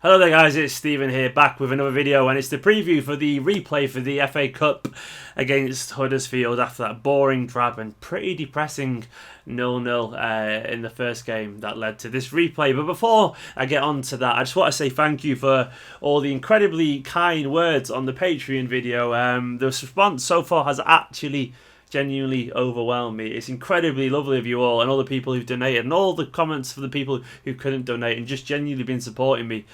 Hello there guys, it's Stephen here, back with another video, and it's the preview for the replay for the FA Cup against Huddersfield after that boring, drab and pretty depressing 0-0 in the first game that led to this replay. But before I get on to that, I just want to say thank you for all the incredibly kind words on the Patreon video. The response so far has actually genuinely overwhelmed me. It's incredibly lovely of you all and all the people who've donated and all the comments for the people who couldn't donate and just genuinely been supporting me.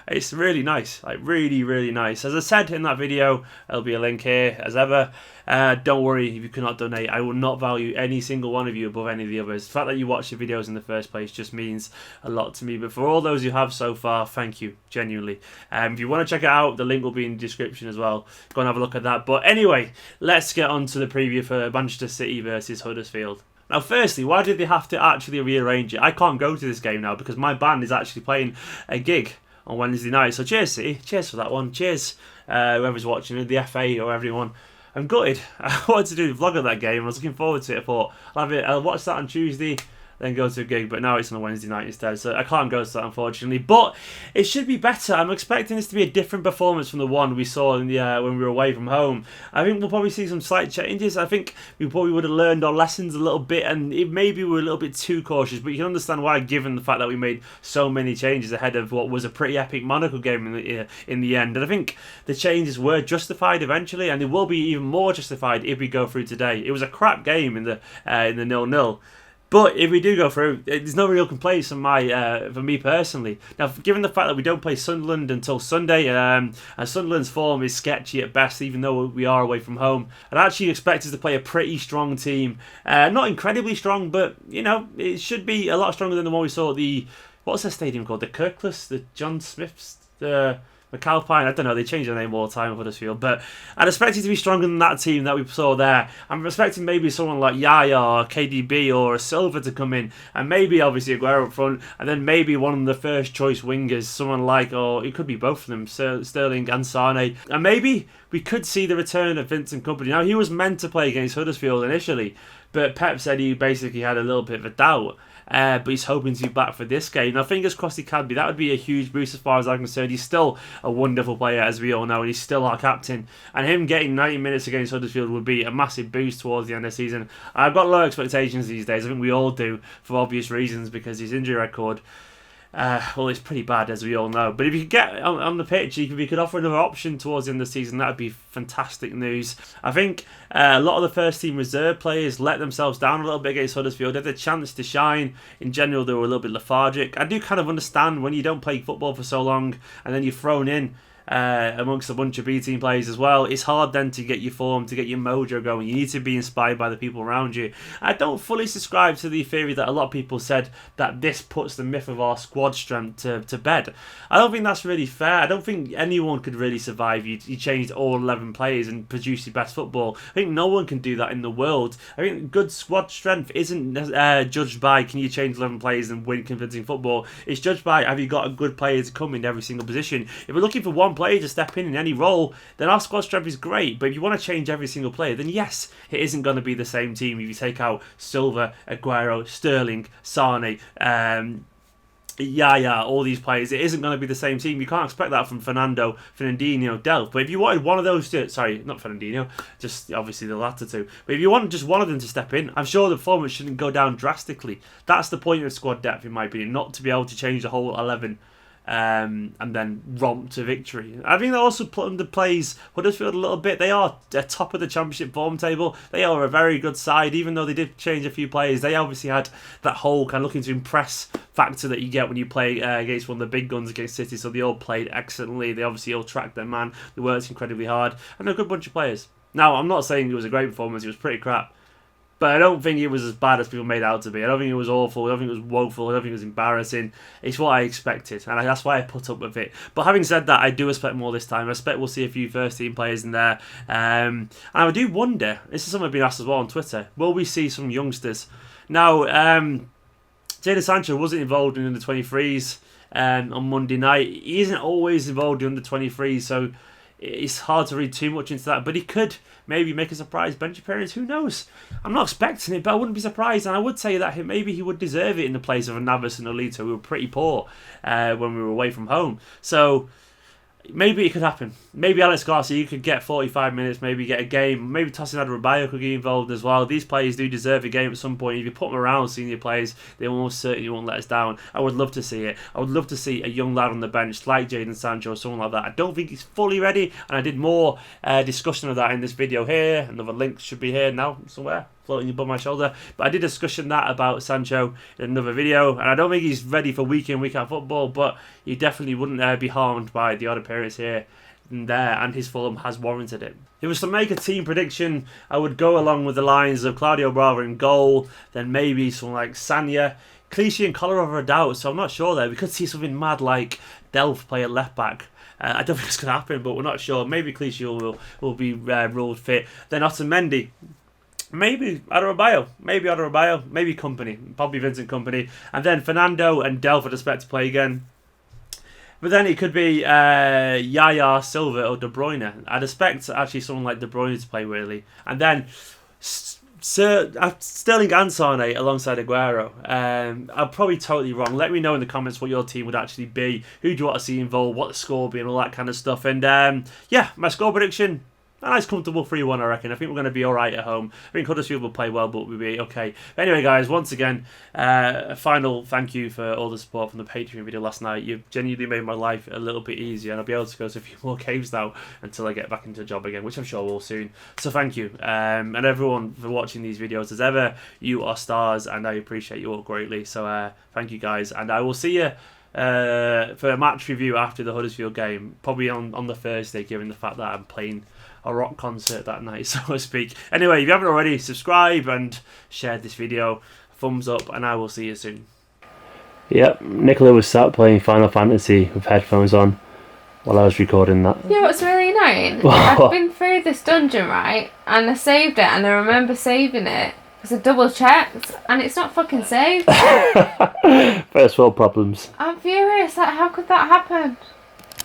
It's really nice, like really nice. As I said in that video, there'll be a link here as ever. Don't worry if you cannot donate. I will not value any single one of you above any of the others. The fact that you watch the videos in the first place just means a lot to me. But for all those who have so far, thank you, genuinely. If you want to check it out, the link will be in the description as well. Go and have a look at that. But anyway, let's get on to the preview for Manchester City versus Huddersfield. Now, firstly, why did they have to actually rearrange it? I can't go to this game now because my band is actually playing a gig on Wednesday night. So cheers, City. Cheers for that one. Cheers, whoever's watching it, the FA or everyone. I'm gutted. I wanted to do a vlog of that game. I was looking forward to it. I thought, I'll watch that on Tuesday, then go to a gig, but now it's on a Wednesday night instead, so I can't go to that, unfortunately. But it should be better. I'm expecting this to be a different performance from the one we saw in the when we were away from home. I think we'll probably see some slight changes. I think we probably would have learned our lessons a little bit, and maybe we were a little bit too cautious, but you can understand why, given the fact that we made so many changes ahead of what was a pretty epic Monaco game in the end. And I think the changes were justified eventually, and they will be even more justified if we go through today. It was a crap game in the 0-0. But if we do go through, there's no real complaints from for me personally. Now, given the fact that we don't play Sunderland until Sunday, and Sunderland's form is sketchy at best, even though we are away from home, I'd actually expect us to play a pretty strong team. Not incredibly strong, but, you know, it should be a lot stronger than the one we saw at the, what's the stadium called? The Kirklis? The John Smiths? The McAlpine, I don't know, they change their name all the time for Huddersfield, but I'd expect it to be stronger than that team that we saw there. I'm expecting maybe someone like Yaya or KDB or Silva to come in, and maybe obviously Aguero up front, and then maybe one of the first choice wingers, someone like, or it could be both of them, Sterling and Sane, and maybe we could see the return of Vincent Kompany. Now, he was meant to play against Huddersfield initially, but Pep said he basically had a little bit of a doubt. But he's hoping to be back for this game. Now, fingers crossed he can be. That would be a huge boost as far as I'm concerned. He's still a wonderful player, as we all know, and he's still our captain. And him getting 90 minutes against Huddersfield would be a massive boost towards the end of the season. I've got low expectations these days. I think we all do, for obvious reasons, because his injury record, well, it's pretty bad, as we all know. But if you could get on the pitch, if you could offer another option towards the end of the season, that would be fantastic news. I think a lot of the first team reserve players let themselves down a little bit against Huddersfield. They had the chance to shine. In general, they were a little bit lethargic. I do kind of understand when you don't play football for so long and then you're thrown in amongst a bunch of B-team players as well. It's hard then to get your form, to get your mojo going. You need to be inspired by the people around you. I don't fully subscribe to the theory that a lot of people said that this puts the myth of our squad strength to bed. I don't think that's really fair. I don't think anyone could really survive. You changed all 11 players and produce your best football. I think no one can do that in the world. I think good squad strength isn't judged by can you change 11 players and win convincing football. It's judged by have you got a good player to come in every single position. If we're looking for one player to step in any role, then our squad strength is great. But if you want to change every single player, then yes, it isn't going to be the same team if you take out Silva, Aguero, Sterling, Sane, Yaya, all these players. It isn't going to be the same team. You can't expect that from Fernandinho, Delph. But if you wanted one of those to, sorry, not Fernandinho, just obviously the latter two. But if you want just one of them to step in, I'm sure the performance shouldn't go down drastically. That's the point of squad depth, in my opinion, not to be able to change the whole 11 and then romp to victory. I think that also underplays Huddersfield a little bit. They are at top of the Championship form table. They are a very good side, even though they did change a few players. They obviously had that whole kind of looking to impress factor that you get when you play against one of the big guns against City. So they all played excellently. They obviously all tracked their man. They worked incredibly hard, and they're a good bunch of players. Now, I'm not saying it was a great performance. It was pretty crap. But I don't think it was as bad as people made it out to be. I don't think it was awful. I don't think it was woeful. I don't think it was embarrassing. It's what I expected, and that's why I put up with it. But having said that, I do expect more this time. I expect we'll see a few first-team players in there. And I do wonder, this is something I've been asked as well on Twitter, will we see some youngsters? Now, SANCHO wasn't involved in the 23s on Monday night. He isn't always involved in the 23s, so it's hard to read too much into that. But he could maybe make a surprise bench appearance. Who knows? I'm not expecting it, but I wouldn't be surprised. And I would say that maybe he would deserve it in the place of a Navas and Olito, who were pretty poor when we were away from home. So maybe it could happen. Maybe Alex Garcia could get 45 minutes, maybe get a game. Maybe Tosin Adarabioyo could get involved as well. These players do deserve a game at some point. If you put them around senior players, they almost certainly won't let us down. I would love to see it. I would love to see a young lad on the bench like Jadon Sancho or someone like that. I don't think he's fully ready, and I did more discussion of that in this video here. Another link should be here now somewhere, floating above my shoulder. But I did discussion that about Sancho in another video, and I don't think he's ready for week in, week out football, but he definitely wouldn't be harmed by the odd appearance here and there, and his form has warranted it. If it was to make a team prediction, I would go along with the lines of Claudio Bravo in goal, then maybe someone like Sanya. Clichy and Kolarov are a doubt, so I'm not sure there. We could see something mad like Delph play at left back. I don't think it's going to happen, but we're not sure. Maybe Clichy will be ruled fit. Then Otamendi. Maybe Adarabioyo, maybe Kompany, probably Vincent Kompany, and then Fernando and Delph would expect to play again. But then it could be Yaya, Silva or De Bruyne. I'd expect actually someone like De Bruyne to play really, and then Sterling and Sane alongside Aguero. I'm probably totally wrong. Let me know in the comments what your team would actually be. Who do you want to see involved? What the score will be and all that kind of stuff. And yeah, my score prediction. A nice comfortable 3-1, I reckon. I think we're going to be alright at home. I think Huddersfield will play well, but we'll be okay. But anyway, guys, once again, a final thank you for all the support from the Patreon video last night. You've genuinely made my life a little bit easier, and I'll be able to go to a few more games now until I get back into a job again, which I'm sure will soon. So thank you. And everyone for watching these videos. As ever, you are stars, and I appreciate you all greatly. So thank you, guys. And I will see you for a match review after the Huddersfield game, probably on the Thursday, given the fact that I'm playing a rock concert that night, so to speak. Anyway, if you haven't already, subscribe and share this video. Thumbs up, and I will see you soon. Yep, Nicola was sat playing Final Fantasy with headphones on while I was recording that. Yeah, what's really annoying? I've been through this dungeon, right, and I saved it, and I remember saving it because I double checked, and it's not fucking saved. First world problems. I'm furious. Like, how could that happen?